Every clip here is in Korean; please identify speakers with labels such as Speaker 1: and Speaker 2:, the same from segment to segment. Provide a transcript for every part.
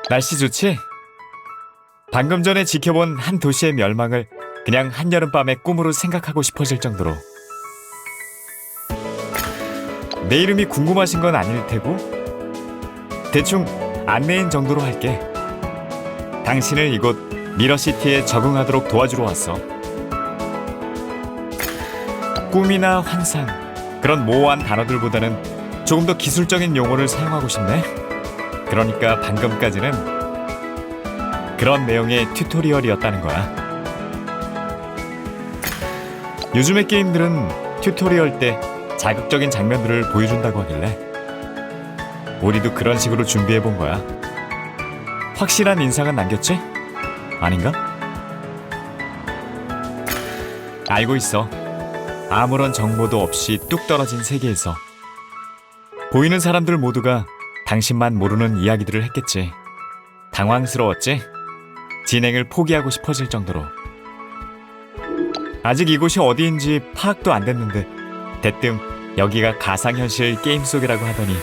Speaker 1: 날씨 좋지? 방금 전에 지켜본 한 도시의 멸망을 그냥 한여름밤의 꿈으로 생각하고 싶어질 정도로. 내 이름이 궁금하신 건 아닐 테고 대충 안내인 정도로 할게. 당신을 이곳 미러시티에 적응하도록 도와주러 왔어. 꿈이나 환상, 그런 모호한 단어들보다는 조금 더 기술적인 용어를 사용하고 싶네. 그러니까 방금까지는 그런 내용의 튜토리얼이었다는 거야. 요즘의 게임들은 튜토리얼 때 자극적인 장면들을 보여준다고 하길래 우리도 그런 식으로 준비해본 거야. 확실한 인상은 남겼지? 아닌가? 알고 있어. 아무런 정보도 없이 뚝 떨어진 세계에서 보이는 사람들 모두가 당신만 모르는 이야기들을 했겠지. 당황스러웠지? 진행을 포기하고 싶어질 정도로. 아직 이곳이 어디인지 파악도 안 됐는데 대뜸 여기가 가상현실 게임 속이라고 하더니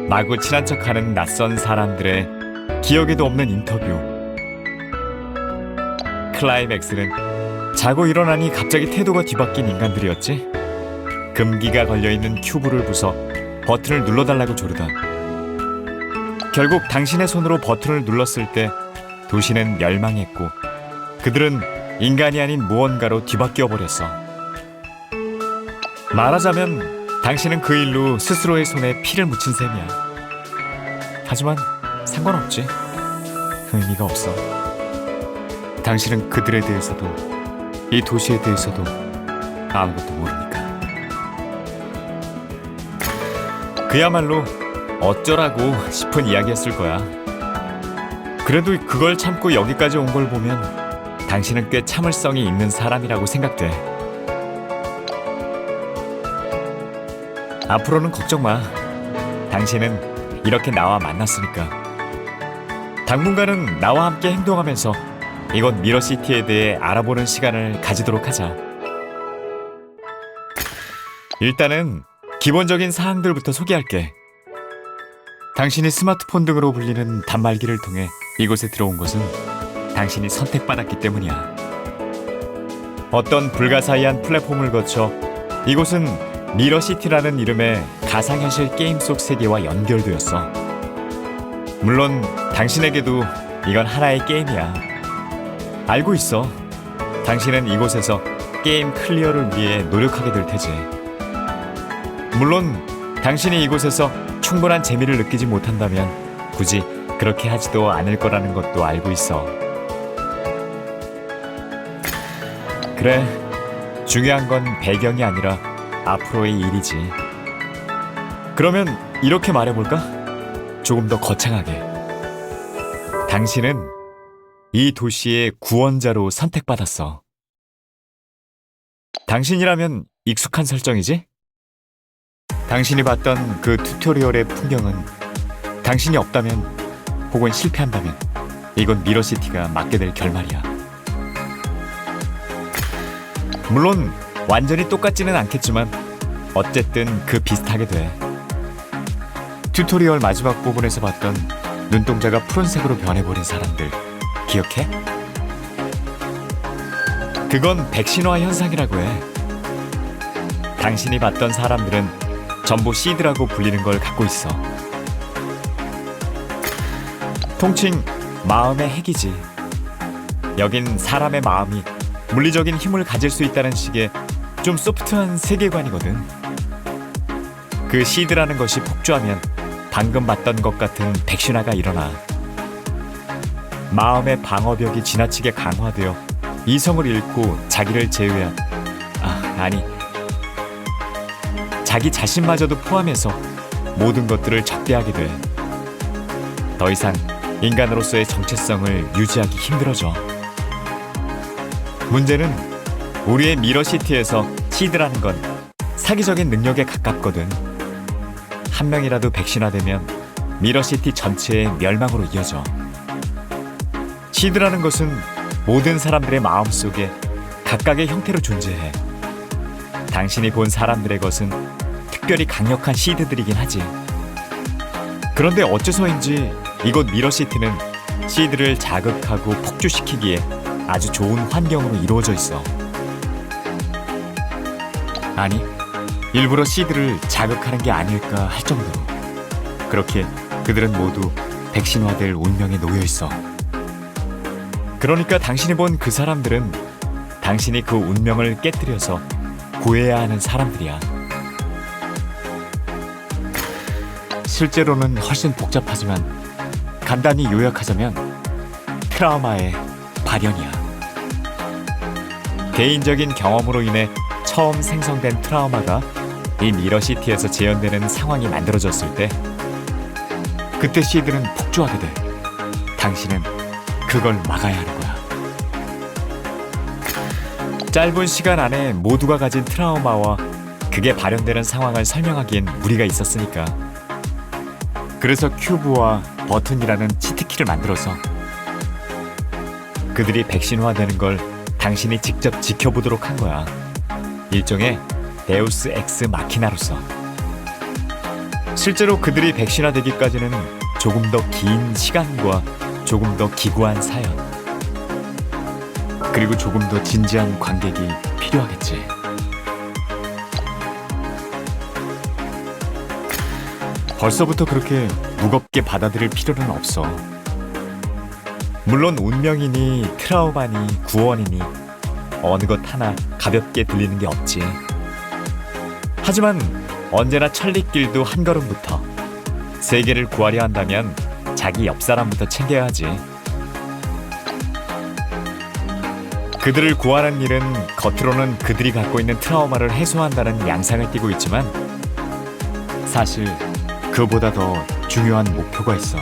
Speaker 1: 마구 친한 척하는 낯선 사람들의 기억에도 없는 인터뷰. 클라이맥스는 자고 일어나니 갑자기 태도가 뒤바뀐 인간들이었지. 금기가 걸려있는 큐브를 부숴 버튼을 눌러달라고 조르다. 결국 당신의 손으로 버튼을 눌렀을 때 도시는 멸망했고 그들은 인간이 아닌 무언가로 뒤바뀌어 버렸어. 말하자면 당신은 그 일로 스스로의 손에 피를 묻힌 셈이야. 하지만 상관없지. 의미가 없어. 당신은 그들에 대해서도 이 도시에 대해서도 아무것도 모르니까. 그야말로 어쩌라고 싶은 이야기였을 거야. 그래도 그걸 참고 여기까지 온 걸 보면 당신은 꽤 참을성이 있는 사람이라고 생각돼. 앞으로는 걱정 마. 당신은 이렇게 나와 만났으니까. 당분간은 나와 함께 행동하면서 이곳 미러시티에 대해 알아보는 시간을 가지도록 하자. 일단은 기본적인 사항들부터 소개할게. 당신이 스마트폰 등으로 불리는 단말기를 통해 이곳에 들어온 것은 당신이 선택받았기 때문이야. 어떤 불가사의한 플랫폼을 거쳐 이곳은 미러시티라는 이름의 가상현실 게임 속 세계와 연결되었어. 물론 당신에게도 이건 하나의 게임이야. 알고 있어. 당신은 이곳에서 게임 클리어를 위해 노력하게 될 테지. 물론 당신이 이곳에서 충분한 재미를 느끼지 못한다면 굳이 그렇게 하지도 않을 거라는 것도 알고 있어. 그래, 중요한 건 배경이 아니라 앞으로의 일이지. 그러면 이렇게 말해볼까? 조금 더 거창하게. 당신은 이 도시의 구원자로 선택받았어. 당신이라면 익숙한 설정이지? 당신이 봤던 그 튜토리얼의 풍경은 당신이 없다면 혹은 실패한다면 이건 미러시티가 맞게 될 결말이야. 물론 완전히 똑같지는 않겠지만 어쨌든 그 비슷하게 돼. 튜토리얼 마지막 부분에서 봤던 눈동자가 푸른색으로 변해버린 사람들 기억해? 그건 백신화 현상이라고 해. 당신이 봤던 사람들은 전부 시드라고 불리는 걸 갖고 있어. 통칭 마음의 핵이지. 여긴 사람의 마음이 물리적인 힘을 가질 수 있다는 식의 좀 소프트한 세계관이거든. 그 시드라는 것이 폭주하면 방금 봤던 것 같은 백신화가 일어나. 마음의 방어벽이 지나치게 강화되어 이성을 잃고 자기를 제외한 자기 자신마저도 포함해서 모든 것들을 적대하게 돼. 더 이상 인간으로서의 정체성을 유지하기 힘들어져. 문제는 우리의 미러시티에서 시드라는 건 사기적인 능력에 가깝거든. 한 명이라도 백신화되면 미러시티 전체의 멸망으로 이어져. 시드라는 것은 모든 사람들의 마음속에 각각의 형태로 존재해. 당신이 본 사람들의 것은 특별히 강력한 시드들이긴 하지. 그런데 어째서인지 이곳 미러시티는 시드를 자극하고 폭주시키기에 아주 좋은 환경으로 이루어져 있어. 아니, 일부러 시드를 자극하는 게 아닐까 할 정도로 그렇게 그들은 모두 백신화될 운명에 놓여 있어. 그러니까 당신이 본 그 사람들은 당신이 그 운명을 깨뜨려서 구해야 하는 사람들이야. 실제로는 훨씬 복잡하지만 간단히 요약하자면 트라우마의 발현이야. 개인적인 경험으로 인해 처음 생성된 트라우마가 이 미러시티에서 재현되는 상황이 만들어졌을 때 그때 시드는 폭주하게 돼. 당신은 그걸 막아야 하는 거야. 짧은 시간 안에 모두가 가진 트라우마와 그게 발현되는 상황을 설명하기엔 무리가 있었으니까. 그래서 큐브와 버튼이라는 치트키를 만들어서 그들이 백신화되는 걸 당신이 직접 지켜보도록 한 거야. 일종의 데우스 엑스 마키나로서. 실제로 그들이 백신화되기까지는 조금 더 긴 시간과 조금 더 기구한 사연, 그리고 조금 더 진지한 관객이 필요하겠지. 벌써부터 그렇게 무겁게 받아들일 필요는 없어. 물론 운명이니 트라우마니 구원이니 어느 것 하나 가볍게 들리는 게 없지. 하지만 언제나 천리길도 한 걸음부터. 세계를 구하려 한다면 자기 옆 사람부터 챙겨야 하지. 그들을 구하는 일은 겉으로는 그들이 갖고 있는 트라우마를 해소한다는 양상을 띠고 있지만 사실 그보다 더 중요한 목표가 있어.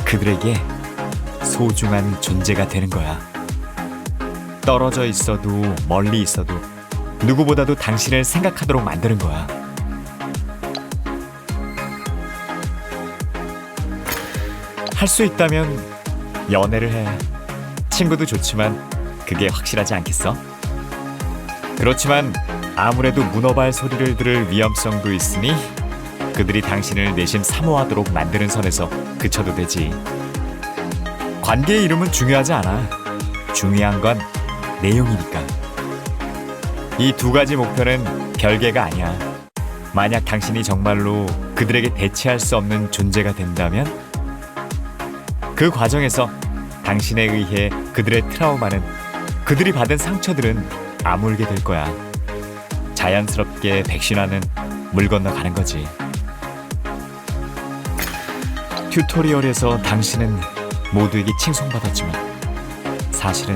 Speaker 1: 그들에게 소중한 존재가 되는 거야. 떨어져 있어도 멀리 있어도 누구보다도 당신을 생각하도록 만드는 거야. 할 수 있다면 연애를 해. 친구도 좋지만 그게 확실하지 않겠어? 그렇지만 아무래도 문어발 소리를 들을 위험성도 있으니 그들이 당신을 내심 사모하도록 만드는 선에서 그쳐도 되지. 관계의 이름은 중요하지 않아. 중요한 건 내용이니까. 이 두 가지 목표는 별개가 아니야. 만약 당신이 정말로 그들에게 대체할 수 없는 존재가 된다면 그 과정에서 당신에 의해 그들의 트라우마는, 그들이 받은 상처들은 아물게 될 거야. 자연스럽게 백신화는 물 건너가는 거지. 튜토리얼에서 당신은 모두에게 칭송받았지만 사실은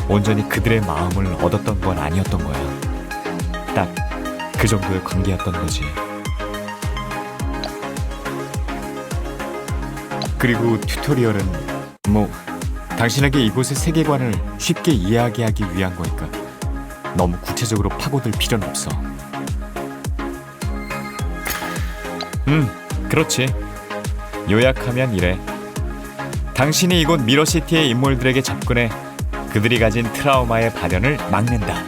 Speaker 1: 온전히 그들의 마음을 얻었던 건 아니었던 거야. 딱 그 정도의 관계였던 거지. 그리고 튜토리얼은 당신에게 이곳의 세계관을 쉽게 이야기하기 위한 거니까 너무 구체적으로 파고들 필요는 없어. 그렇지. 요약하면 이래. 당신이 이곳 미러시티의 인물들에게 접근해 그들이 가진 트라우마의 발현을 막는다.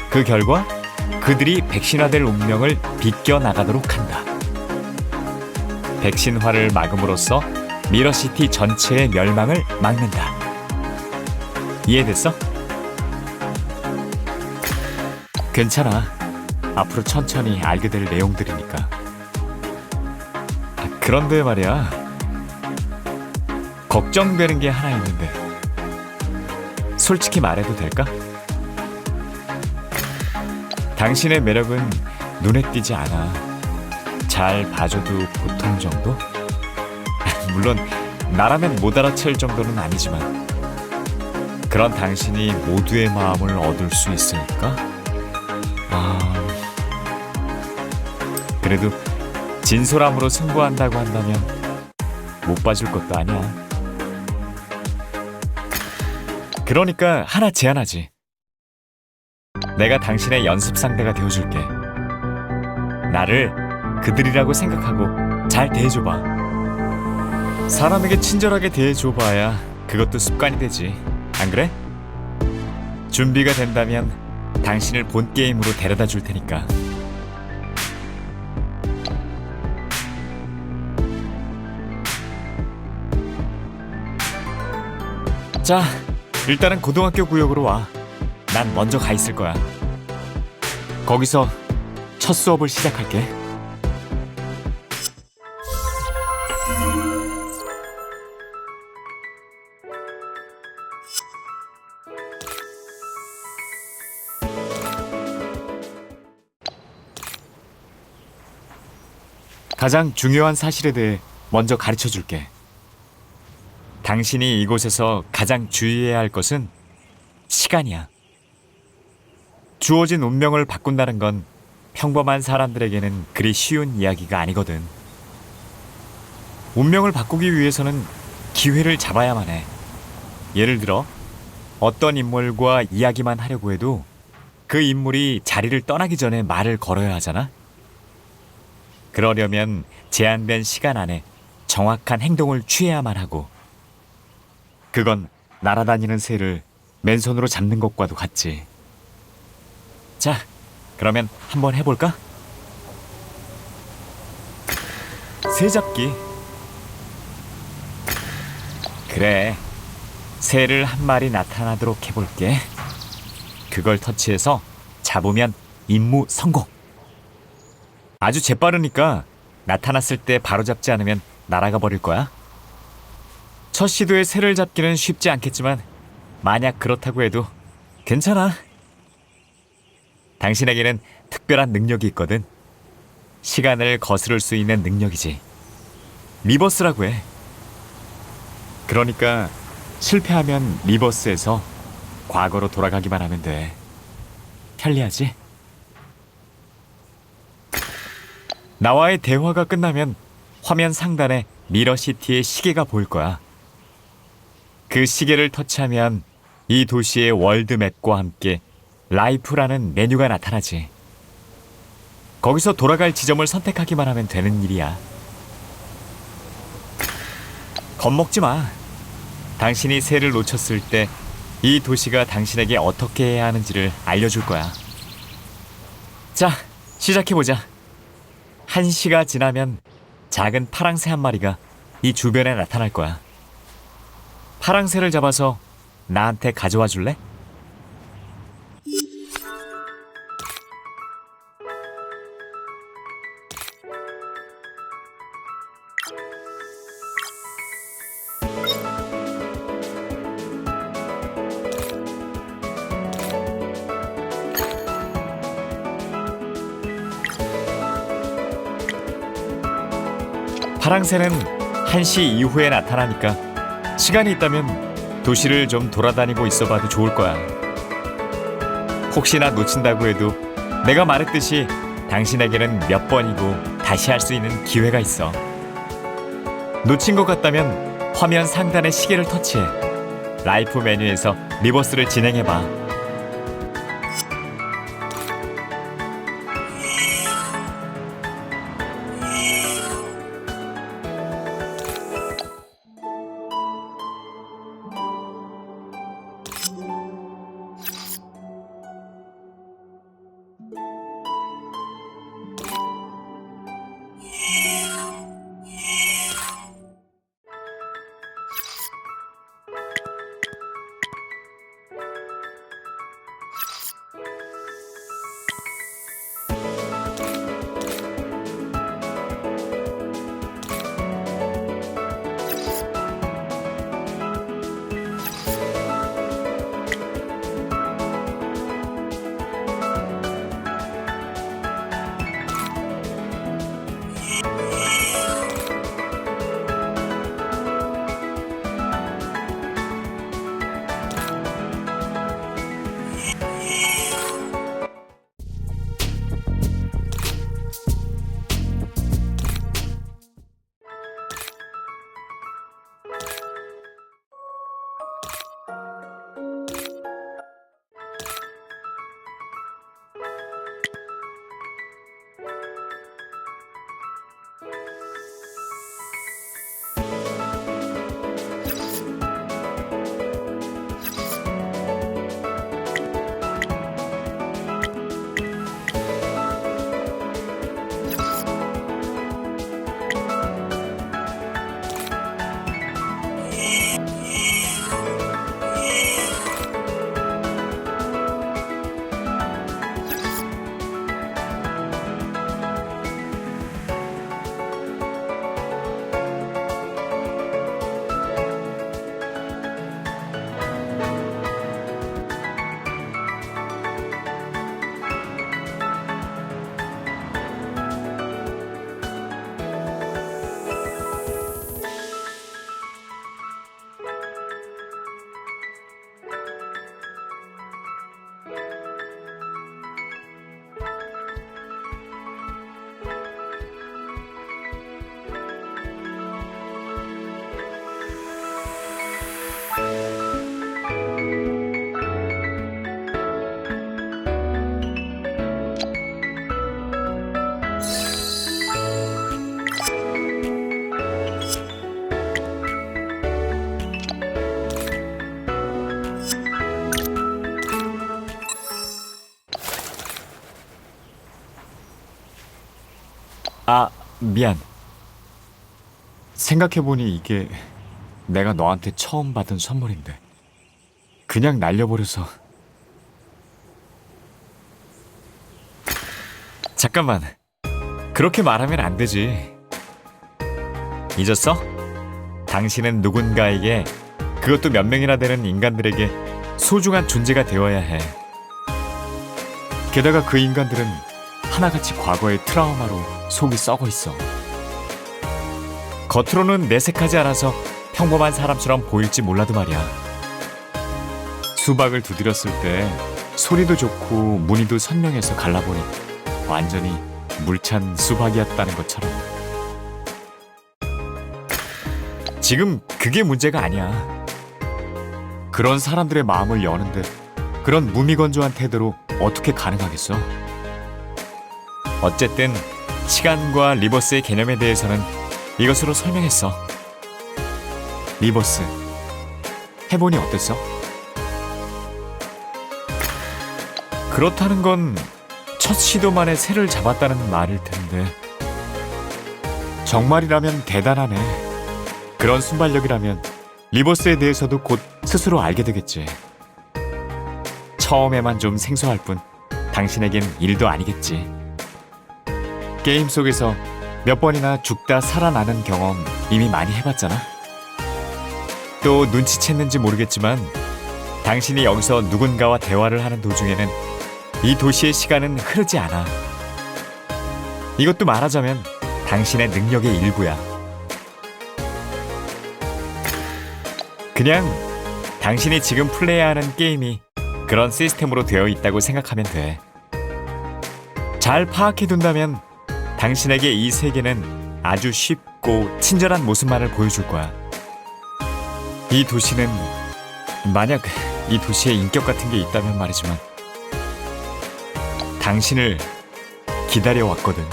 Speaker 1: 그 결과 그들이 백신화될 운명을 비껴나가도록 한다. 백신화를 막음으로써 미러시티 전체의 멸망을 막는다. 이해됐어? 괜찮아. 앞으로 천천히 알게 될 내용들이니까. 그런데 말이야, 걱정되는 게 하나 있는데 솔직히 말해도 될까? 당신의 매력은 눈에 띄지 않아. 잘 봐줘도 보통 정도? 물론 나라면 못 알아챌 정도는 아니지만 그런 당신이 모두의 마음을 얻을 수 있을까? 그래도 진솔함으로 승부한다고 한다면 못 봐줄 것도 아니야. 그러니까 하나 제안하지. 내가 당신의 연습 상대가 되어줄게. 나를 그들이라고 생각하고 잘 대해줘봐. 사람에게 친절하게 대해줘봐야 그것도 습관이 되지. 안 그래? 준비가 된다면 당신을 본 게임으로 데려다 줄 테니까. 자, 일단은 고등학교 구역으로 와. 난 먼저 가 있을 거야. 거기서 첫 수업을 시작할게. 가장 중요한 사실에 대해 먼저 가르쳐 줄게. 당신이 이곳에서 가장 주의해야 할 것은 시간이야. 주어진 운명을 바꾼다는 건 평범한 사람들에게는 그리 쉬운 이야기가 아니거든. 운명을 바꾸기 위해서는 기회를 잡아야만 해. 예를 들어 어떤 인물과 이야기만 하려고 해도 그 인물이 자리를 떠나기 전에 말을 걸어야 하잖아. 그러려면 제한된 시간 안에 정확한 행동을 취해야만 하고, 그건 날아다니는 새를 맨손으로 잡는 것과도 같지. 자, 그러면 한번 해볼까? 새 잡기. 그래, 새를 한 마리 나타나도록 해볼게. 그걸 터치해서 잡으면 임무 성공. 아주 재빠르니까 나타났을 때 바로 잡지 않으면 날아가 버릴 거야. 첫 시도에 새를 잡기는 쉽지 않겠지만 만약 그렇다고 해도 괜찮아. 당신에게는 특별한 능력이 있거든. 시간을 거스를 수 있는 능력이지. 리버스라고 해. 그러니까 실패하면 리버스에서 과거로 돌아가기만 하면 돼. 편리하지? 나와의 대화가 끝나면 화면 상단에 미러시티의 시계가 보일 거야. 그 시계를 터치하면 이 도시의 월드맵과 함께 라이프라는 메뉴가 나타나지. 거기서 돌아갈 지점을 선택하기만 하면 되는 일이야. 겁먹지 마. 당신이 새를 놓쳤을 때 이 도시가 당신에게 어떻게 해야 하는지를 알려줄 거야. 자, 시작해보자. 1시가 지나면 작은 파랑새 한 마리가 이 주변에 나타날 거야. 파랑새를 잡아서 나한테 가져와 줄래? 파랑새는 1시 이후에 나타나니까 시간이 있다면 도시를 좀 돌아다니고 있어봐도 좋을 거야. 혹시나 놓친다고 해도 내가 말했듯이 당신에게는 몇 번이고 다시 할 수 있는 기회가 있어. 놓친 것 같다면 화면 상단의 시계를 터치해 라이프 메뉴에서 리버스를 진행해봐. 아, 미안. 생각해보니 이게 내가 너한테 처음 받은 선물인데 그냥 날려버려서. 잠깐만. 그렇게 말하면 안 되지. 잊었어? 당신은 누군가에게, 그것도 몇 명이나 되는 인간들에게 소중한 존재가 되어야 해. 게다가 그 인간들은 하나같이 과거의 트라우마로 속이 썩어 있어. 겉으로는 내색하지 않아서 평범한 사람처럼 보일지 몰라도 말이야. 수박을 두드렸을 때 소리도 좋고 무늬도 선명해서 갈라보니 완전히 물찬 수박이었다는 것처럼. 지금 그게 문제가 아니야. 그런 사람들의 마음을 여는데 그런 무미건조한 태도로 어떻게 가능하겠어? 어쨌든 시간과 리버스의 개념에 대해서는 이것으로 설명했어. 리버스, 해보니 어땠어? 그렇다는 건 첫 시도만에 새를 잡았다는 말일 텐데. 정말이라면 대단하네. 그런 순발력이라면 리버스에 대해서도 곧 스스로 알게 되겠지. 처음에만 좀 생소할 뿐 당신에겐 일도 아니겠지. 게임 속에서 몇 번이나 죽다 살아나는 경험 이미 많이 해봤잖아. 또 눈치챘는지 모르겠지만 당신이 여기서 누군가와 대화를 하는 도중에는 이 도시의 시간은 흐르지 않아. 이것도 말하자면 당신의 능력의 일부야. 그냥 당신이 지금 플레이하는 게임이 그런 시스템으로 되어 있다고 생각하면 돼. 잘 파악해둔다면 당신에게 이 세계는 아주 쉽고 친절한 모습만을 보여줄 거야. 이 도시는 만약 이 도시에 인격 같은 게 있다면 말이지만 당신을 기다려왔거든.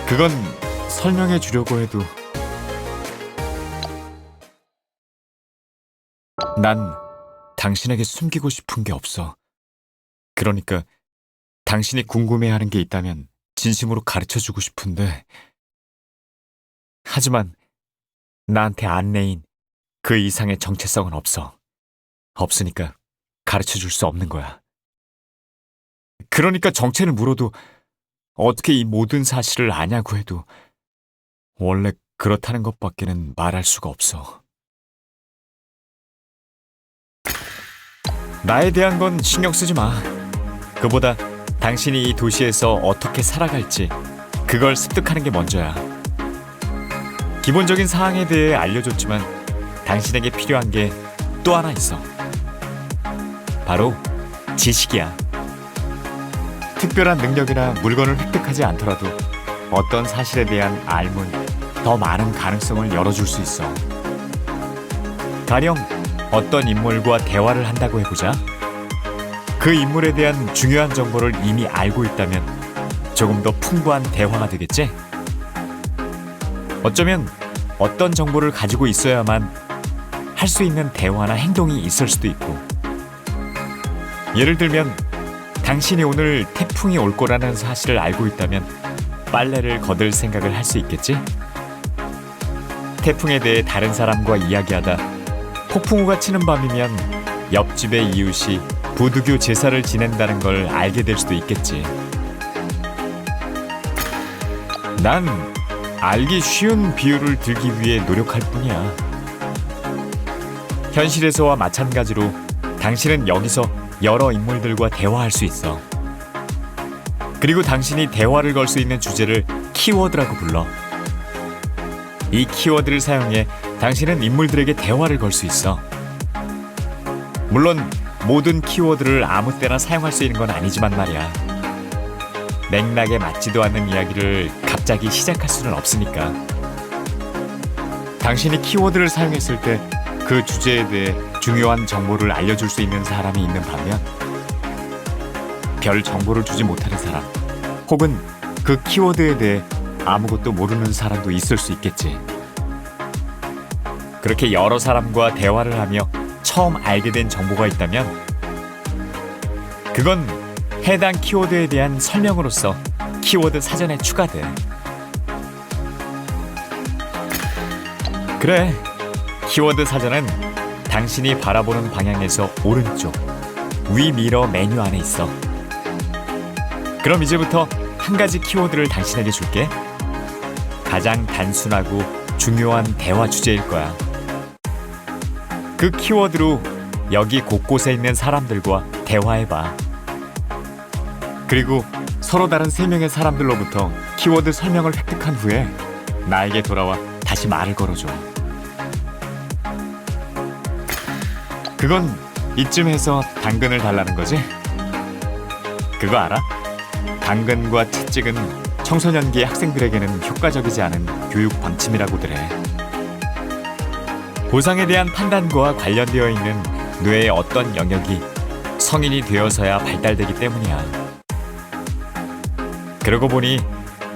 Speaker 1: 그건 설명해 주려고 해도 난 당신에게 숨기고 싶은 게 없어. 그러니까 당신이 궁금해하는 게 있다면 진심으로 가르쳐주고 싶은데 하지만 나한테 안내인 그 이상의 정체성은 없어. 없으니까 가르쳐줄 수 없는 거야. 그러니까 정체를 물어도 어떻게 이 모든 사실을 아냐고 해도 원래 그렇다는 것밖에는 말할 수가 없어. 나에 대한 건 신경 쓰지 마. 그보다 당신이 이 도시에서 어떻게 살아갈지 그걸 습득하는 게 먼저야. 기본적인 사항에 대해 알려줬지만 당신에게 필요한 게 또 하나 있어. 바로 지식이야. 특별한 능력이나 물건을 획득하지 않더라도 어떤 사실에 대한 알문, 더 많은 가능성을 열어줄 수 있어. 가령 어떤 인물과 대화를 한다고 해보자. 그 인물에 대한 중요한 정보를 이미 알고 있다면 조금 더 풍부한 대화가 되겠지? 어쩌면 어떤 정보를 가지고 있어야만 할 수 있는 대화나 행동이 있을 수도 있고, 예를 들면 당신이 오늘 태풍이 올 거라는 사실을 알고 있다면 빨래를 걷을 생각을 할 수 있겠지? 태풍에 대해 다른 사람과 이야기하다 폭풍우가 치는 밤이면 옆집의 이웃이 부두교 제사를 지낸다는 걸 알게 될 수도 있겠지. 난 알기 쉬운 비유를 들기 위해 노력할 뿐이야. 현실에서와 마찬가지로 당신은 여기서 여러 인물들과 대화할 수 있어. 그리고 당신이 대화를 걸 수 있는 주제를 키워드라고 불러. 이 키워드를 사용해 당신은 인물들에게 대화를 걸 수 있어. 물론 모든 키워드를 아무 때나 사용할 수 있는 건 아니지만 말이야. 맥락에 맞지도 않는 이야기를 갑자기 시작할 수는 없으니까. 당신이 키워드를 사용했을 때 그 주제에 대해 중요한 정보를 알려줄 수 있는 사람이 있는 반면 별 정보를 주지 못하는 사람, 혹은 그 키워드에 대해 아무것도 모르는 사람도 있을 수 있겠지. 그렇게 여러 사람과 대화를 하며 처음 알게 된 정보가 있다면 그건 해당 키워드에 대한 설명으로서 키워드 사전에 추가돼. 그래, 키워드 사전은 당신이 바라보는 방향에서 오른쪽 위 미러 메뉴 안에 있어. 그럼 이제부터 한 가지 키워드를 당신에게 줄게. 가장 단순하고 중요한 대화 주제일 거야. 그 키워드로 여기 곳곳에 있는 사람들과 대화해봐. 그리고 서로 다른 3명의 사람들로부터 키워드 설명을 획득한 후에 나에게 돌아와 다시 말을 걸어줘. 그건 이쯤에서 당근을 달라는 거지? 그거 알아? 당근과 채찍은 청소년기 학생들에게는 효과적이지 않은 교육 방침이라고들 해. 보상에 대한 판단과 관련되어 있는 뇌의 어떤 영역이 성인이 되어서야 발달되기 때문이야. 그러고 보니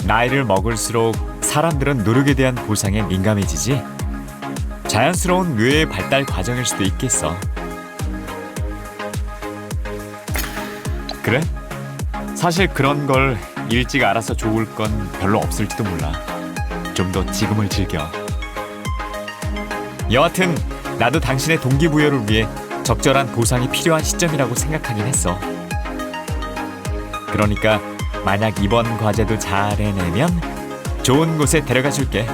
Speaker 1: 나이를 먹을수록 사람들은 노력에 대한 보상에 민감해지지? 자연스러운 뇌의 발달 과정일 수도 있겠어. 그래? 사실 그런 걸 일찍 알아서 좋을 건 별로 없을지도 몰라. 좀 더 지금을 즐겨. 여하튼 나도 당신의 동기부여를 위해 적절한 보상이 필요한 시점이라고 생각하긴 했어. 그러니까 만약 이번 과제도 잘 해내면 좋은 곳에 데려가 줄게.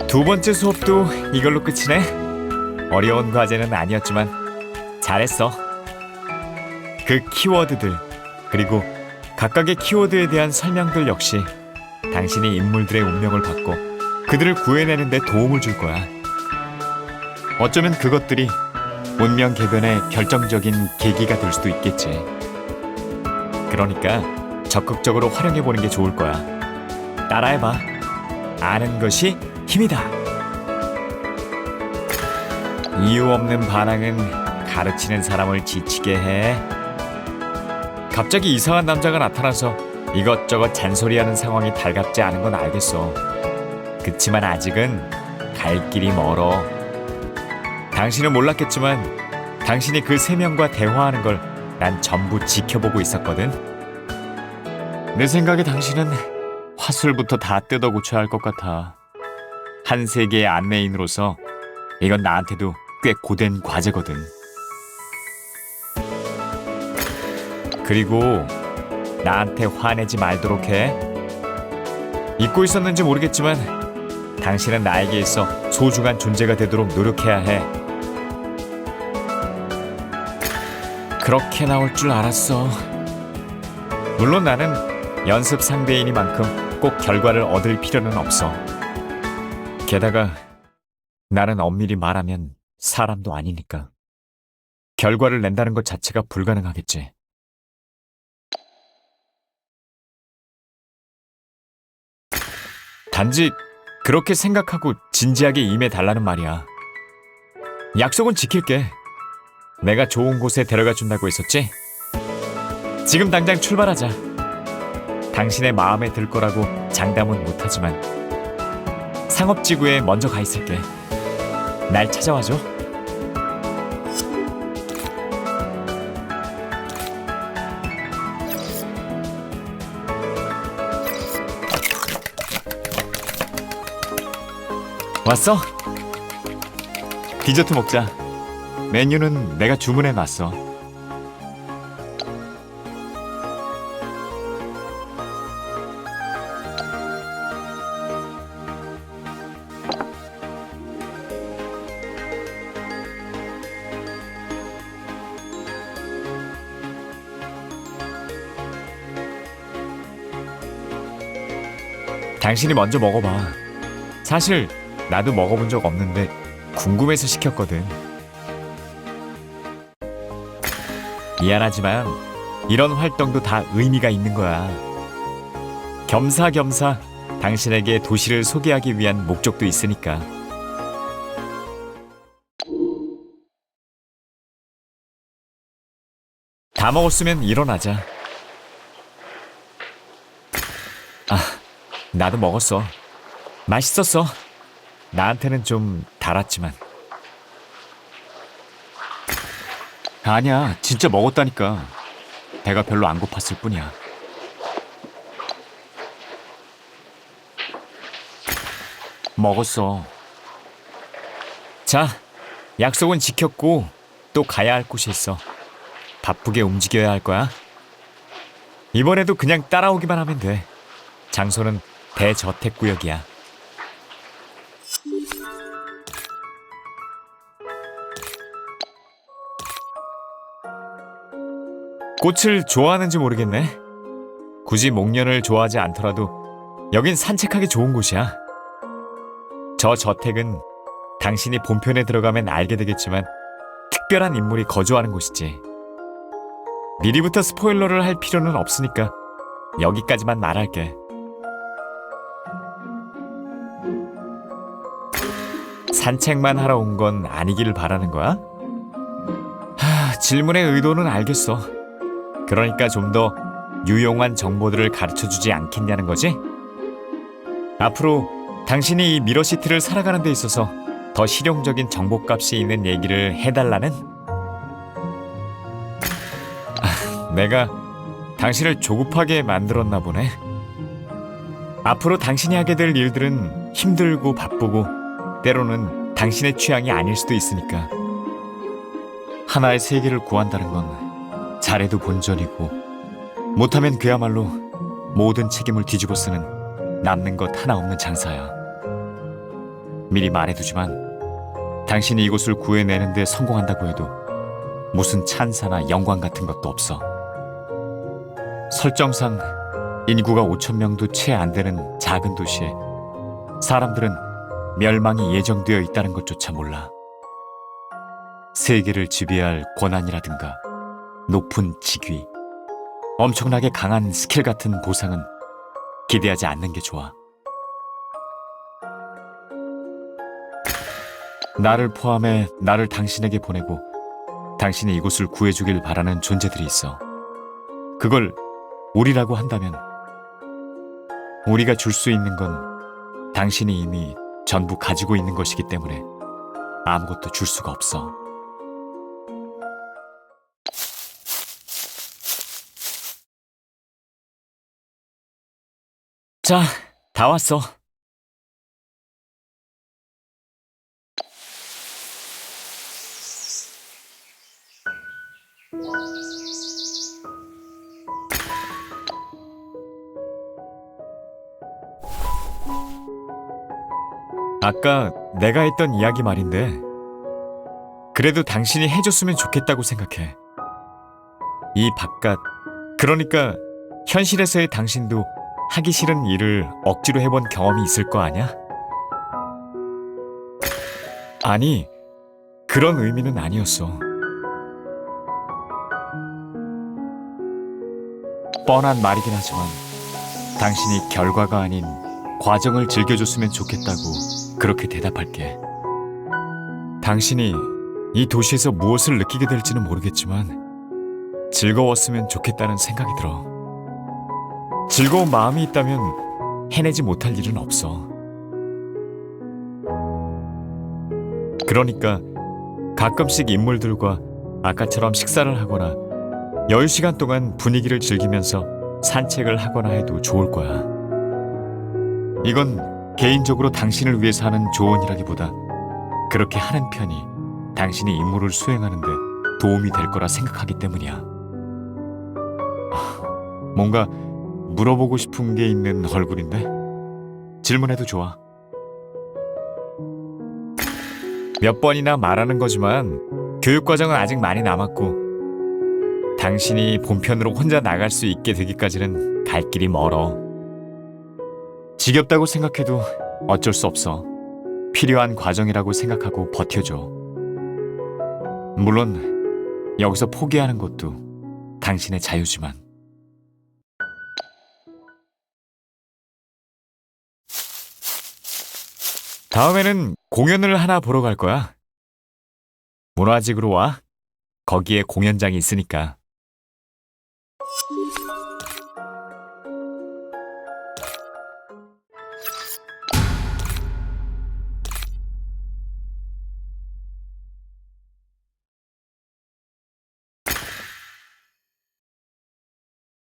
Speaker 1: 두 번째 수업도 이걸로 끝이네. 어려운 과제는 아니었지만 잘했어. 그 키워드들, 그리고 각각의 키워드에 대한 설명들 역시 당신이 인물들의 운명을 받고 그들을 구해내는 데 도움을 줄 거야. 어쩌면 그것들이 운명 개변의 결정적인 계기가 될 수도 있겠지. 그러니까 적극적으로 활용해보는 게 좋을 거야. 따라해봐. 아는 것이 힘이다. 이유 없는 반항은 가르치는 사람을 지치게 해. 갑자기 이상한 남자가 나타나서 이것저것 잔소리하는 상황이 달갑지 않은 건 알겠어. 그치만 아직은 갈 길이 멀어. 당신은 몰랐겠지만 당신이 그 세 명과 대화하는 걸 난 전부 지켜보고 있었거든. 내 생각에 당신은 화술부터 다 뜯어 고쳐야 할 것 같아. 한 세계의 안내인으로서 이건 나한테도 꽤 고된 과제거든. 그리고 나한테 화내지 말도록 해. 잊고 있었는지 모르겠지만 당신은 나에게 있어 소중한 존재가 되도록 노력해야 해. 그렇게 나올 줄 알았어. 물론 나는 연습 상대이니만큼 꼭 결과를 얻을 필요는 없어. 게다가 나는 엄밀히 말하면 사람도 아니니까 결과를 낸다는 것 자체가 불가능하겠지. 단지 그렇게 생각하고 진지하게 임해달라는 말이야. 약속은 지킬게. 내가 좋은 곳에 데려가 준다고 했었지? 지금 당장 출발하자. 당신의 마음에 들 거라고 장담은 못하지만 상업지구에 먼저 가 있을게. 날 찾아와줘. 왔어? 디저트 먹자. 메뉴는 내가 주문해놨어. 당신이 먼저 먹어봐. 사실 나도 먹어본 적 없는데 궁금해서 시켰거든. 미안하지만 이런 활동도 다 의미가 있는 거야. 겸사겸사 당신에게 도시를 소개하기 위한 목적도 있으니까. 다 먹었으면 일어나자. 아, 나도 먹었어. 맛있었어. 나한테는 좀 달았지만. 아니야, 진짜 먹었다니까. 배가 별로 안 고팠을 뿐이야. 먹었어. 자, 약속은 지켰고 또 가야 할 곳이 있어. 바쁘게 움직여야 할 거야. 이번에도 그냥 따라오기만 하면 돼. 장소는 대저택구역이야. 꽃을 좋아하는지 모르겠네. 굳이 목련을 좋아하지 않더라도 여긴 산책하기 좋은 곳이야. 저 저택은 당신이 본편에 들어가면 알게 되겠지만 특별한 인물이 거주하는 곳이지. 미리부터 스포일러를 할 필요는 없으니까 여기까지만 말할게. 산책만 하러 온 건 아니기를 바라는 거야? 질문의 의도는 알겠어. 그러니까 좀 더 유용한 정보들을 가르쳐주지 않겠냐는 거지? 앞으로 당신이 이 미러시티를 살아가는 데 있어서 더 실용적인 정보값이 있는 얘기를 해달라는? 내가 당신을 조급하게 만들었나 보네. 앞으로 당신이 하게 될 일들은 힘들고 바쁘고 때로는 당신의 취향이 아닐 수도 있으니까. 하나의 세계를 구한다는 건 잘해도 본전이고 못하면 그야말로 모든 책임을 뒤집어 쓰는 남는 것 하나 없는 장사야. 미리 말해두지만 당신이 이곳을 구해내는 데 성공한다고 해도 무슨 찬사나 영광 같은 것도 없어. 설정상 인구가 5,000명도 채 안 되는 작은 도시에 사람들은 멸망이 예정되어 있다는 것조차 몰라. 세계를 지배할 권한이라든가 높은 직위, 엄청나게 강한 스킬 같은 보상은 기대하지 않는 게 좋아. 나를 포함해 나를 당신에게 보내고 당신이 이곳을 구해주길 바라는 존재들이 있어. 그걸 우리라고 한다면 우리가 줄 수 있는 건 당신이 이미 전부 가지고 있는 것이기 때문에 아무것도 줄 수가 없어. 자, 다 왔어. 아까 내가 했던 이야기 말인데 그래도 당신이 해줬으면 좋겠다고 생각해. 이 바깥, 그러니까 현실에서의 당신도 하기 싫은 일을 억지로 해본 경험이 있을 거 아냐? 아니, 그런 의미는 아니었어. 뻔한 말이긴 하지만 당신이 결과가 아닌 과정을 즐겨줬으면 좋겠다고 그렇게 대답할게. 당신이 이 도시에서 무엇을 느끼게 될지는 모르겠지만 즐거웠으면 좋겠다는 생각이 들어. 즐거운 마음이 있다면 해내지 못할 일은 없어. 그러니까 가끔씩 인물들과 아까처럼 식사를 하거나 여유 시간 동안 분위기를 즐기면서 산책을 하거나 해도 좋을 거야. 이건 개인적으로 당신을 위해서 하는 조언이라기보다 그렇게 하는 편이 당신이 임무를 수행하는 데 도움이 될 거라 생각하기 때문이야. 뭔가 물어보고 싶은 게 있는 얼굴인데? 질문해도 좋아. 몇 번이나 말하는 거지만 교육과정은 아직 많이 남았고 당신이 본편으로 혼자 나갈 수 있게 되기까지는 갈 길이 멀어. 지겹다고 생각해도 어쩔 수 없어. 필요한 과정이라고 생각하고 버텨줘. 물론 여기서 포기하는 것도 당신의 자유지만. 다음에는 공연을 하나 보러 갈 거야. 문화직으로 와. 거기에 공연장이 있으니까.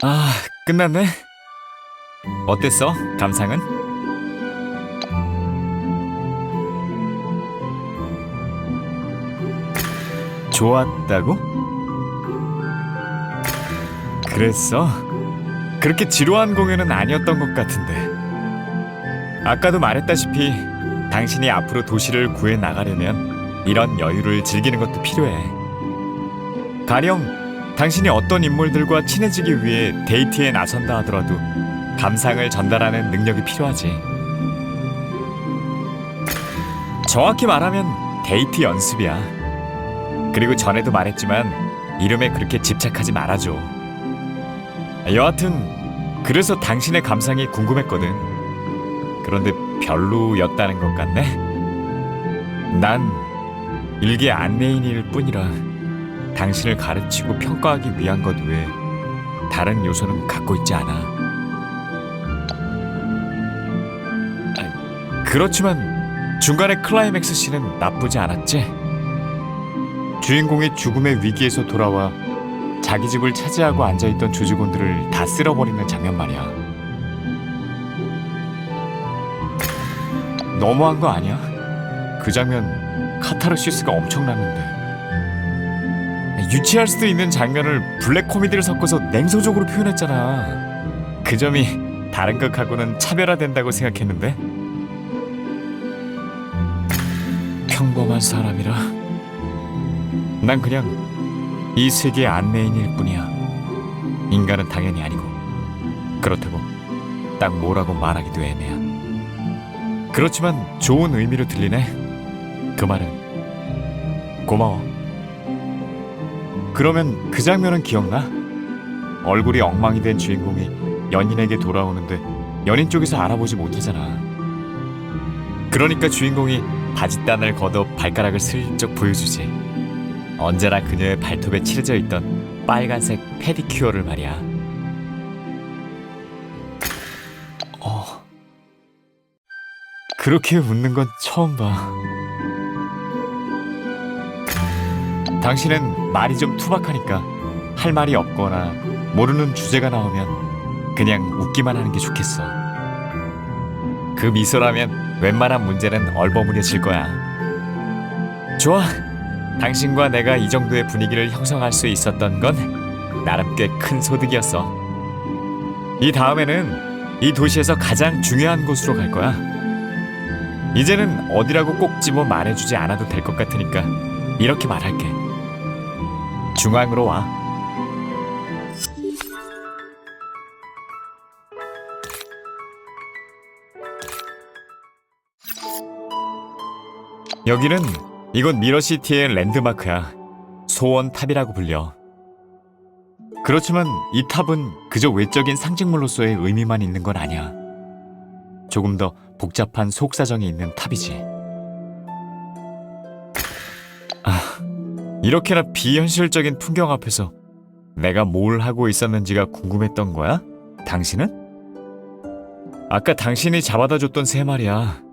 Speaker 1: 아, 끝났네. 어땠어? 감상은? 좋았다고? 그랬어? 그렇게 지루한 공연은 아니었던 것 같은데. 아까도 말했다시피 당신이 앞으로 도시를 구해 나가려면 이런 여유를 즐기는 것도 필요해. 가령 당신이 어떤 인물들과 친해지기 위해 데이트에 나선다 하더라도 감상을 전달하는 능력이 필요하지. 정확히 말하면 데이트 연습이야. 그리고 전에도 말했지만 이름에 그렇게 집착하지 말아줘. 여하튼 그래서 당신의 감상이 궁금했거든. 그런데 별로였다는 것 같네. 난 일개 안내인일 뿐이라 당신을 가르치고 평가하기 위한 것 외에 다른 요소는 갖고 있지 않아. 그렇지만 중간에 클라이맥스 씬은 나쁘지 않았지? 주인공이 죽음의 위기에서 돌아와 자기 집을 차지하고 앉아있던 조직원들을 다 쓸어버리는 장면 말이야. 너무한 거 아니야? 그 장면 카타르시스가 엄청났는데. 유치할 수도 있는 장면을 블랙 코미디를 섞어서 냉소적으로 표현했잖아. 그 점이 다른 극하고는 차별화된다고 생각했는데. 평범한 사람이라 난 그냥 이 세계의 안내인일 뿐이야. 인간은 당연히 아니고. 그렇다고 딱 뭐라고 말하기도 애매야. 그렇지만 좋은 의미로 들리네. 그 말은 고마워. 그러면 그 장면은 기억나? 얼굴이 엉망이 된 주인공이 연인에게 돌아오는데 연인 쪽에서 알아보지 못하잖아. 그러니까 주인공이 바짓단을 걷어 발가락을 슬쩍 보여주지. 언제나 그녀의 발톱에 칠해져 있던 빨간색 페디큐어를 말이야. 그렇게 웃는 건 처음 봐. 당신은 말이 좀 투박하니까 할 말이 없거나 모르는 주제가 나오면 그냥 웃기만 하는 게 좋겠어. 그 미소라면 웬만한 문제는 얼버무려질 거야. 좋아. 당신과 내가 이 정도의 분위기를 형성할 수 있었던 건 나름 꽤 큰 소득이었어. 이 다음에는 이 도시에서 가장 중요한 곳으로 갈 거야. 이제는 어디라고 꼭 집어 말해주지 않아도 될 것 같으니까 이렇게 말할게. 중앙으로 와. 여기는 이곳 미러시티의 랜드마크야. 소원탑이라고 불려. 그렇지만 이 탑은 그저 외적인 상징물로서의 의미만 있는 건 아니야. 조금 더 복잡한 속사정이 있는 탑이지. 이렇게나 비현실적인 풍경 앞에서 내가 뭘 하고 있었는지가 궁금했던 거야? 당신은? 아까 당신이 잡아다 줬던 새 말이야.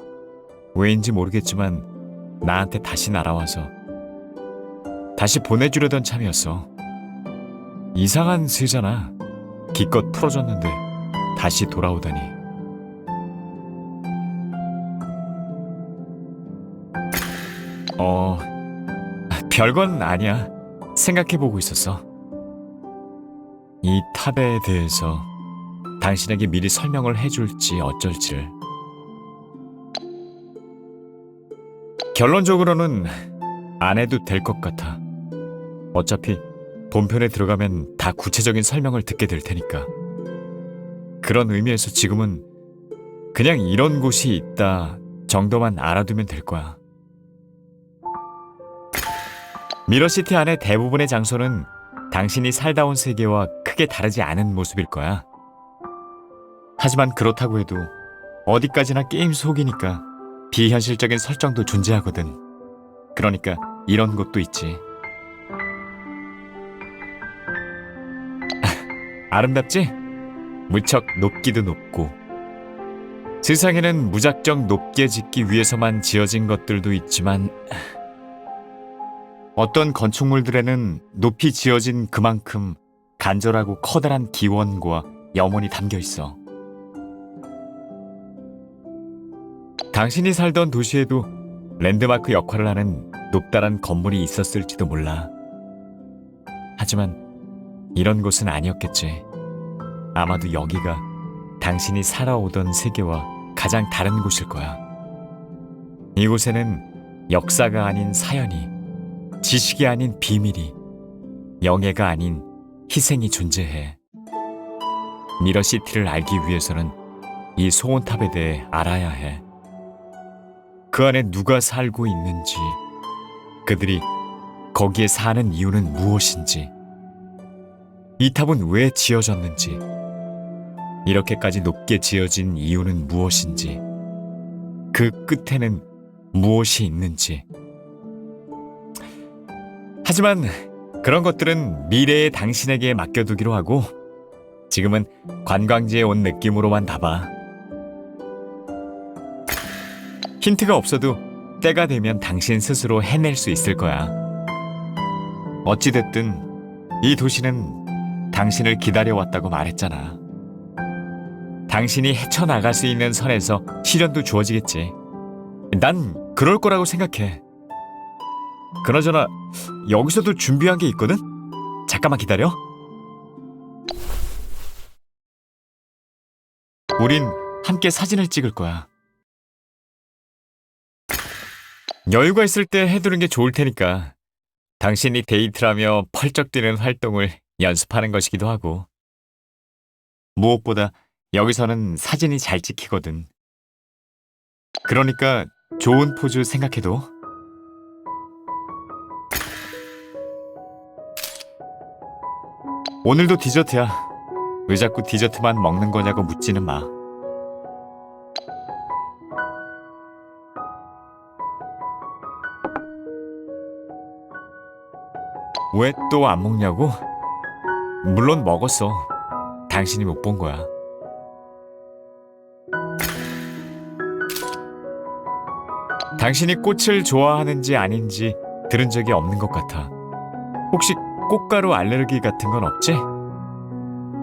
Speaker 1: 왜인지 모르겠지만 나한테 다시 날아와서 다시 보내주려던 참이었어. 이상한 새잖아. 기껏 풀어줬는데 다시 돌아오다니. 별건 아니야. 생각해보고 있었어. 이 탑에 대해서 당신에게 미리 설명을 해줄지 어쩔지를. 결론적으로는 안 해도 될 것 같아. 어차피 본편에 들어가면 다 구체적인 설명을 듣게 될 테니까. 그런 의미에서 지금은 그냥 이런 곳이 있다 정도만 알아두면 될 거야. 미러시티 안의 대부분의 장소는 당신이 살다 온 세계와 크게 다르지 않은 모습일 거야. 하지만 그렇다고 해도 어디까지나 게임 속이니까 비현실적인 설정도 존재하거든. 그러니까 이런 것도 있지. 아름답지? 무척 높기도 높고. 세상에는 무작정 높게 짓기 위해서만 지어진 것들도 있지만 어떤 건축물들에는 높이 지어진 그만큼 간절하고 커다란 기원과 염원이 담겨 있어. 당신이 살던 도시에도 랜드마크 역할을 하는 높다란 건물이 있었을지도 몰라. 하지만 이런 곳은 아니었겠지. 아마도 여기가 당신이 살아오던 세계와 가장 다른 곳일 거야. 이곳에는 역사가 아닌 사연이, 지식이 아닌 비밀이, 영예가 아닌 희생이 존재해. 미러시티를 알기 위해서는 이 소원탑에 대해 알아야 해. 그 안에 누가 살고 있는지, 그들이 거기에 사는 이유는 무엇인지, 이 탑은 왜 지어졌는지, 이렇게까지 높게 지어진 이유는 무엇인지, 그 끝에는 무엇이 있는지. 하지만 그런 것들은 미래의 당신에게 맡겨두기로 하고 지금은 관광지에 온 느낌으로만 봐봐. 힌트가 없어도 때가 되면 당신 스스로 해낼 수 있을 거야. 어찌됐든 이 도시는 당신을 기다려왔다고 말했잖아. 당신이 헤쳐나갈 수 있는 선에서 시련도 주어지겠지. 난 그럴 거라고 생각해. 그나저나 여기서도 준비한 게 있거든? 잠깐만 기다려. 우린 함께 사진을 찍을 거야. 여유가 있을 때 해두는 게 좋을 테니까. 당신이 데이트라며 펄쩍 뛰는 활동을 연습하는 것이기도 하고. 무엇보다 여기서는 사진이 잘 찍히거든. 그러니까 좋은 포즈 생각해도. 오늘도 디저트야. 왜 자꾸 디저트만 먹는 거냐고 묻지는 마. 왜 또 안 먹냐고? 물론 먹었어. 당신이 못 본 거야. 당신이 꽃을 좋아하는지 아닌지 들은 적이 없는 것 같아. 혹시 꽃가루 알레르기 같은 건 없지?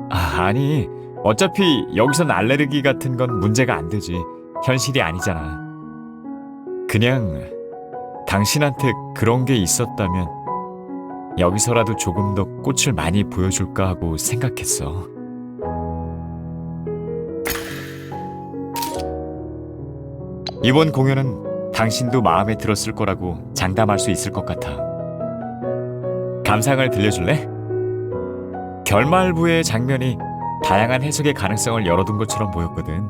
Speaker 1: 아니, 어차피 여기선 알레르기 같은 건 문제가 안 되지. 현실이 아니잖아. 그냥 당신한테 그런 게 있었다면 여기서라도 조금 더 꽃을 많이 보여줄까 하고 생각했어. 이번 공연은 당신도 마음에 들었을 거라고 장담할 수 있을 것 같아. 감상을 들려줄래? 결말부의 장면이 다양한 해석의 가능성을 열어둔 것처럼 보였거든.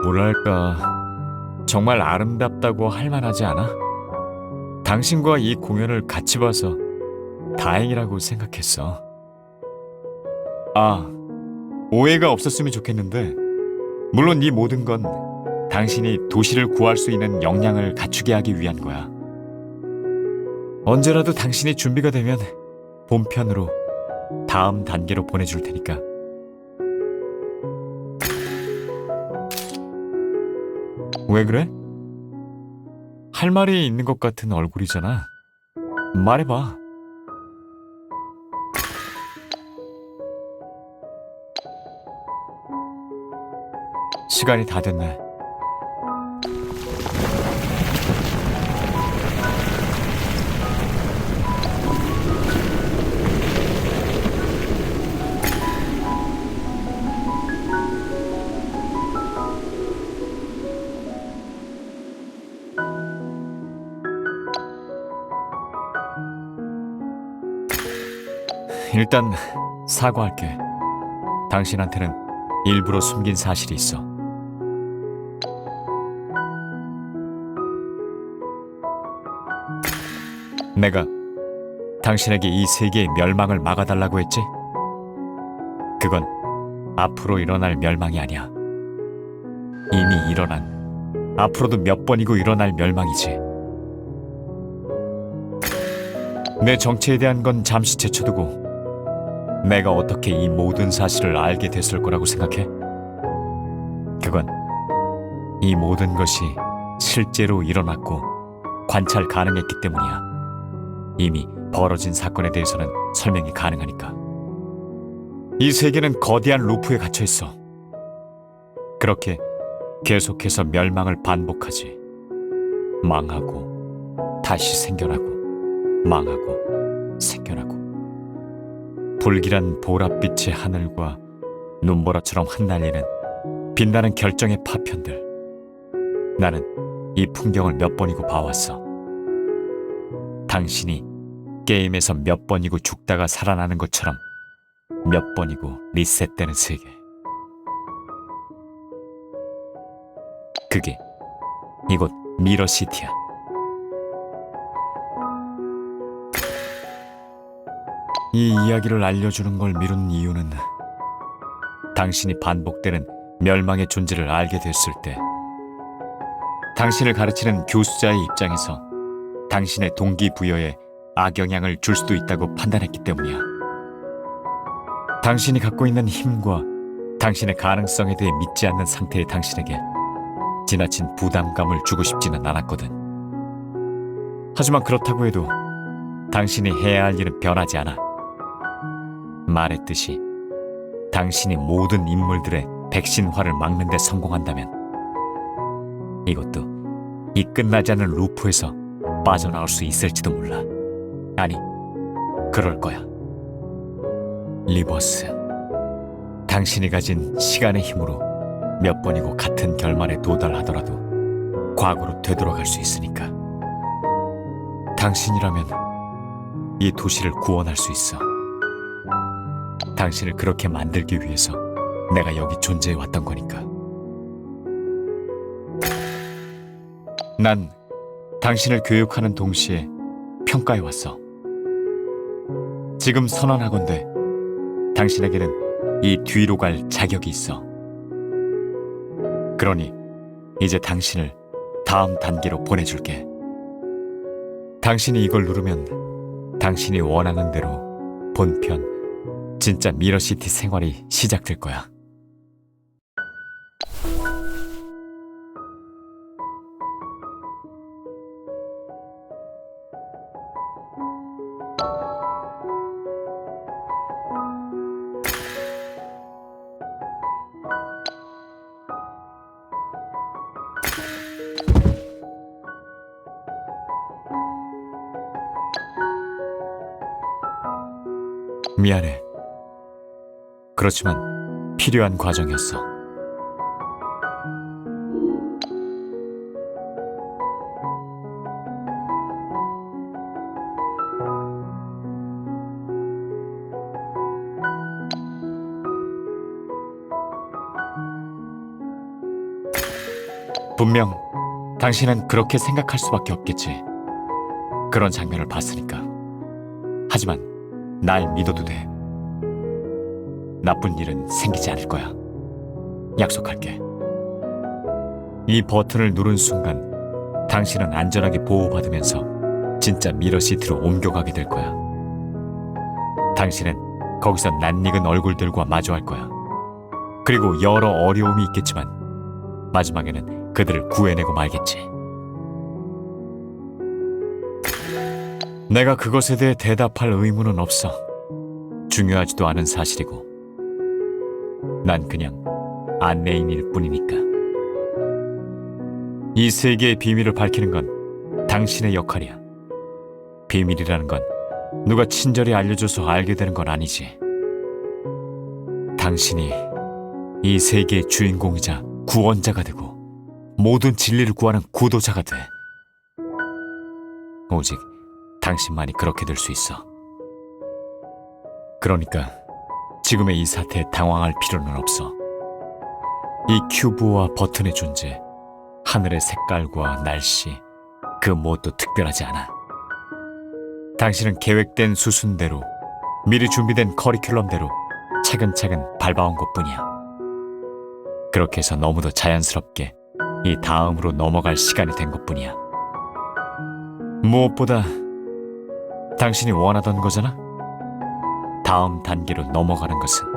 Speaker 1: 뭐랄까, 정말 아름답다고 할 만하지 않아? 당신과 이 공연을 같이 봐서 다행이라고 생각했어. 오해가 없었으면 좋겠는데, 물론 이 모든 건 당신이 도시를 구할 수 있는 역량을 갖추게 하기 위한 거야. 언제라도 당신이 준비가 되면 본편으로 다음 단계로 보내줄 테니까. 왜 그래? 할 말이 있는 것 같은 얼굴이잖아. 말해봐. 시간이 다 됐네. 일단 사과할게. 당신한테는 일부러 숨긴 사실이 있어. 내가 당신에게 이 세계의 멸망을 막아달라고 했지? 그건 앞으로 일어날 멸망이 아니야. 이미 일어난, 앞으로도 몇 번이고 일어날 멸망이지. 내 정체에 대한 건 잠시 제쳐두고 내가 어떻게 이 모든 사실을 알게 됐을 거라고 생각해? 그건 이 모든 것이 실제로 일어났고 관찰 가능했기 때문이야. 이미 벌어진 사건에 대해서는 설명이 가능하니까. 이 세계는 거대한 루프에 갇혀 있어. 그렇게 계속해서 멸망을 반복하지. 망하고 다시 생겨나고 망하고 생겨나고. 불길한 보랏빛의 하늘과 눈보라처럼 흩날리는 빛나는 결정의 파편들. 나는 이 풍경을 몇 번이고 봐왔어. 당신이 게임에서 몇 번이고 죽다가 살아나는 것처럼 몇 번이고 리셋되는 세계. 그게 이곳 미러시티야. 이 이야기를 알려주는 걸 미룬 이유는 당신이 반복되는 멸망의 존재를 알게 됐을 때 당신을 가르치는 교수자의 입장에서 당신의 동기부여에 악영향을 줄 수도 있다고 판단했기 때문이야. 당신이 갖고 있는 힘과 당신의 가능성에 대해 믿지 않는 상태의 당신에게 지나친 부담감을 주고 싶지는 않았거든. 하지만 그렇다고 해도 당신이 해야 할 일은 변하지 않아. 말했듯이 당신이 모든 인물들의 백신화를 막는 데 성공한다면 이것도 이 끝나지 않는 루프에서 빠져나올 수 있을지도 몰라. 아니, 그럴 거야. 리버스, 당신이 가진 시간의 힘으로 몇 번이고 같은 결말에 도달하더라도 과거로 되돌아갈 수 있으니까. 당신이라면 이 도시를 구원할 수 있어. 당신을 그렇게 만들기 위해서 내가 여기 존재해 왔던 거니까. 난 당신을 교육하는 동시에 평가해 왔어. 지금 선언하건대 당신에게는 이 뒤로 갈 자격이 있어. 그러니 이제 당신을 다음 단계로 보내줄게. 당신이 이걸 누르면 당신이 원하는 대로 본편 진짜 미러시티 생활이 시작될 거야. 미안해. 그렇지만 필요한 과정이었어. 분명 당신은 그렇게 생각할 수밖에 없겠지. 그런 장면을 봤으니까. 하지만 날 믿어도 돼. 나쁜 일은 생기지 않을 거야. 약속할게. 이 버튼을 누른 순간 당신은 안전하게 보호받으면서 진짜 미러시티로 옮겨가게 될 거야. 당신은 거기서 낯익은 얼굴들과 마주할 거야. 그리고 여러 어려움이 있겠지만 마지막에는 그들을 구해내고 말겠지. 내가 그것에 대해 대답할 의무는 없어. 중요하지도 않은 사실이고 난 그냥 안내인일 뿐이니까. 이 세계의 비밀을 밝히는 건 당신의 역할이야. 비밀이라는 건 누가 친절히 알려줘서 알게 되는 건 아니지. 당신이 이 세계의 주인공이자 구원자가 되고 모든 진리를 구하는 구도자가 돼. 오직 당신만이 그렇게 될 수 있어. 그러니까 지금의 이 사태에 당황할 필요는 없어. 이 큐브와 버튼의 존재, 하늘의 색깔과 날씨, 그 무엇도 특별하지 않아. 당신은 계획된 수순대로, 미리 준비된 커리큘럼대로 차근차근 밟아온 것뿐이야. 그렇게 해서 너무도 자연스럽게 이 다음으로 넘어갈 시간이 된 것뿐이야. 무엇보다 당신이 원하던 거잖아? 다음 단계로 넘어가는 것은.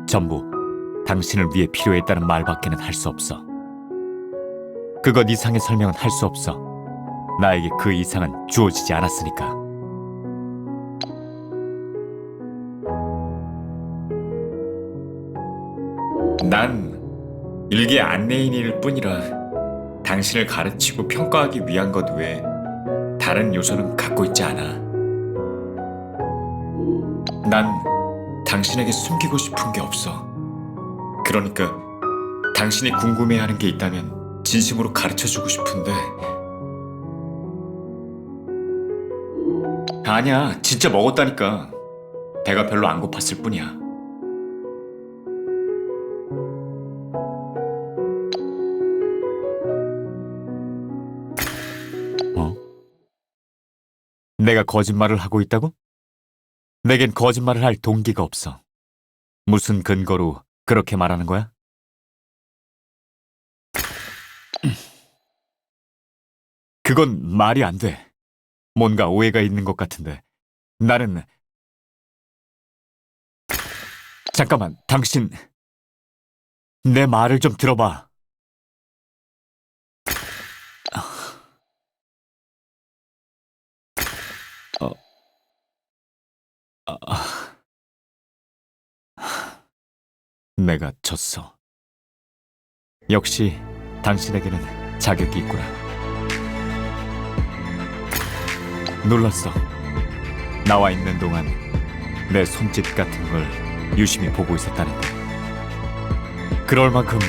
Speaker 1: 전부 당신을 위해 필요했다는 말밖에는 할 수 없어. 그것 이상의 설명은 할 수 없어. 나에게 그 이상은 주어지지 않았으니까. 난 일개 안내인일 뿐이라 당신을 가르치고 평가하기 위한 것 외에 다른 요소는 갖고 있지 않아. 난 당신에게 숨기고 싶은 게 없어. 그러니까 당신이 궁금해하는 게 있다면 진심으로 가르쳐주고 싶은데. 아니야, 진짜 먹었다니까. 배가 별로 안 고팠을 뿐이야. 내가 거짓말을 하고 있다고? 내겐 거짓말을 할 동기가 없어. 무슨 근거로 그렇게 말하는 거야? 그건 말이 안 돼. 뭔가 오해가 있는 것 같은데. 나는... 잠깐만, 당신... 내 말을 좀 들어봐. 내가 졌어. 역시 당신에게는 자격이 있구나. 놀랐어. 나와 있는 동안 내 손짓 같은 걸 유심히 보고 있었다는 거. 그럴 만큼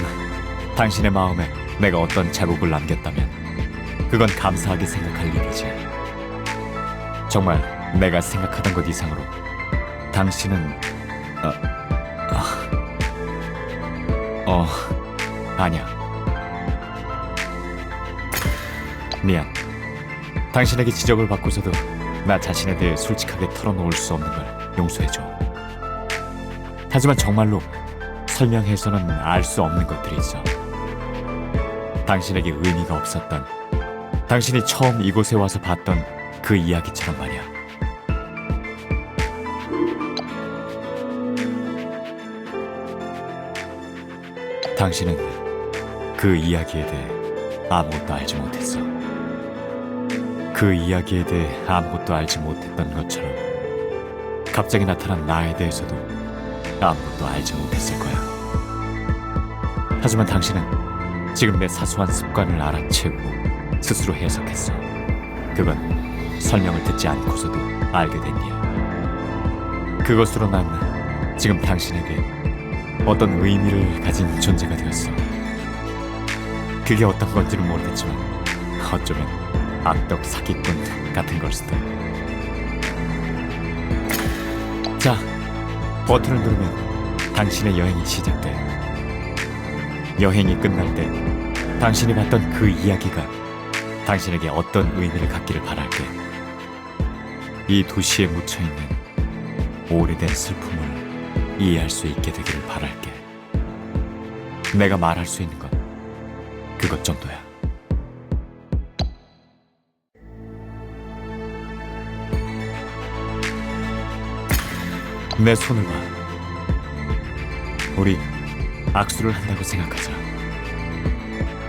Speaker 1: 당신의 마음에 내가 어떤 자국을 남겼다면 그건 감사하게 생각할 일이지. 정말 내가 생각하던 것 이상으로 당신은... 아니야. 미안. 당신에게 지적을 받고서도 나 자신에 대해 솔직하게 털어놓을 수 없는 걸 용서해줘. 하지만 정말로 설명해서는 알 수 없는 것들이 있어. 당신에게 의미가 없었던, 당신이 처음 이곳에 와서 봤던 그 이야기처럼 말이야. 당신은 그 이야기에 대해 아무것도 알지 못했어. 그 이야기에 대해 아무것도 알지 못했던 것처럼 갑자기 나타난 나에 대해서도 아무것도 알지 못했을 거야. 하지만 당신은 지금 내 사소한 습관을 알아채고 스스로 해석했어. 그건 설명을 듣지 않고서도 알게 된 일. 그것으로 난 지금 당신에게 어떤 의미를 가진 존재가 되었어. 그게 어떤 건지는 모르겠지만 어쩌면 악덕 사기꾼 같은 걸 수도. 자, 버튼을 누르면 당신의 여행이 시작돼. 여행이 끝날 때 당신이 봤던 그 이야기가 당신에게 어떤 의미를 갖기를 바랄게. 이 도시에 묻혀있는 오래된 슬픔을 이해할 수 있게 되기를 바랄게. 내가 말할 수 있는 건 그것 정도야. 내 손을 봐. 우리 악수를 한다고 생각하자.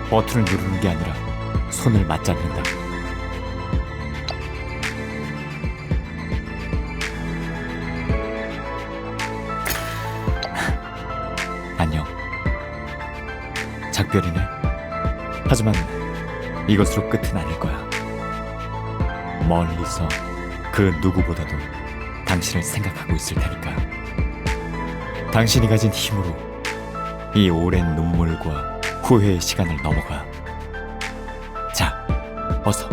Speaker 1: 버튼을 누르는 게 아니라 손을 맞잡는다고. 안녕. 작별이네. 하지만 이것으로 끝은 아닐 거야. 멀리서 그 누구보다도 당신을 생각하고 있을 테니까. 당신이 가진 힘으로 이 오랜 눈물과 후회의 시간을 넘어가. 자, 어서.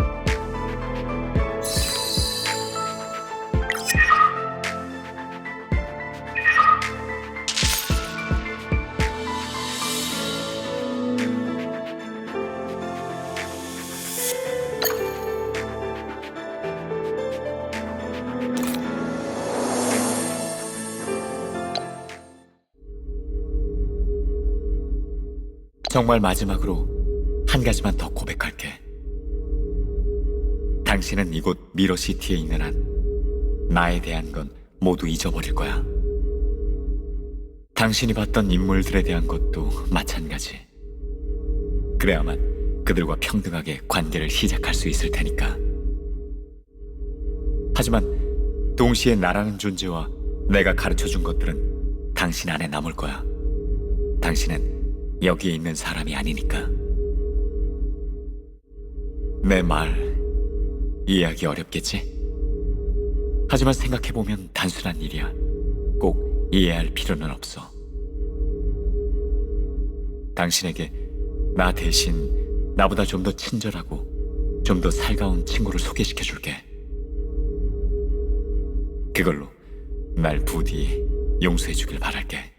Speaker 1: 정말 마지막으로 한 가지만 더 고백할게. 당신은 이곳 미러시티에 있는 한 나에 대한 건 모두 잊어버릴 거야. 당신이 봤던 인물들에 대한 것도 마찬가지. 그래야만 그들과 평등하게 관계를 시작할 수 있을 테니까. 하지만 동시에 나라는 존재와 내가 가르쳐준 것들은 당신 안에 남을 거야. 당신은 여기에 있는 사람이 아니니까. 내 말 이해하기 어렵겠지? 하지만 생각해보면 단순한 일이야. 꼭 이해할 필요는 없어. 당신에게 나 대신 나보다 좀 더 친절하고 좀 더 살가운 친구를 소개시켜줄게. 그걸로 날 부디 용서해주길 바랄게.